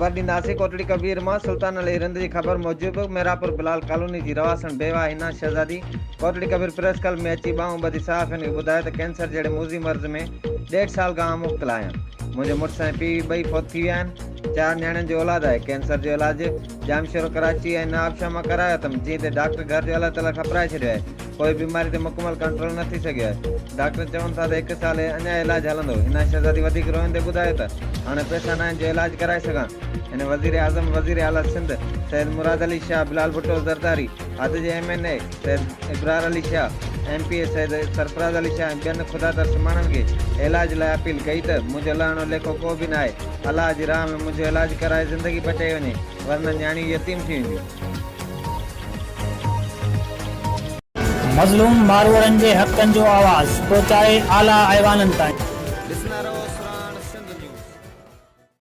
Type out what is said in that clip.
खबर ॾींदासीं कोटड़ी कबीर मां। सुल्तान अली रिंद जी ख़बर मूजिबि मेरापुर बिलाल कॉलोनी जी रवासन बेवा हिना शहज़ादी कोटड़ी कबीर प्रेस क्लब में अची ॿाहूं ॿधी साफ़िन खे ॿुधायो त कैंसर जहिड़े मूज़ी मर्ज़ में 1.5 साल खां मुब्तला आहियां। मुंहिंजे मुड़ुस ऐं पीउ ॿई फौत थी विया आहिनि। 4 न्याणियुनि जो औलाद आहे। कैंसर जो इलाज जामशोर कराची ऐं नवाबशाह मां करायो अथमि। जीअं त डॉक्टर घर जो अलाह ताला ख़बराए छॾियो आहे, कोई बीमारी ते मुकमल कंट्रोल न थी सघियो आहे। डॉक्टर चवनि था त 1 साल अञा इलाज हलंदो। हिना शहज़ादी वधीक रोईंदे ॿुधायो त हाणे पैसा न आहिनि जो इलाज कराए सघां। हिन वज़ीर आज़म, वज़ीर आला सिंध सैयद मुराद अली शाह, बिलाल भुट्टो ज़रदारी, अद जे MNA सैयद इब्रार अली शाह, MPA सैयद सरफराज़ अली शाह ऐं ॿियनि ख़ुदा तरस माण्हुनि खे इलाज लाइ अपील कई त मुंहिंजो लहणो लेखो को बि न आहे। अलाह जी राह में मुंहिंजो इलाज कराए ज़िंदगी बचाई वञे, वरना न्याणी यतीम थी वेंदियूं। मज़लूम मारवाड़नि जे हक़नि जो आवाज़ पहुचाए आला ऐवाननि ताईं। ॾिसंदा रहो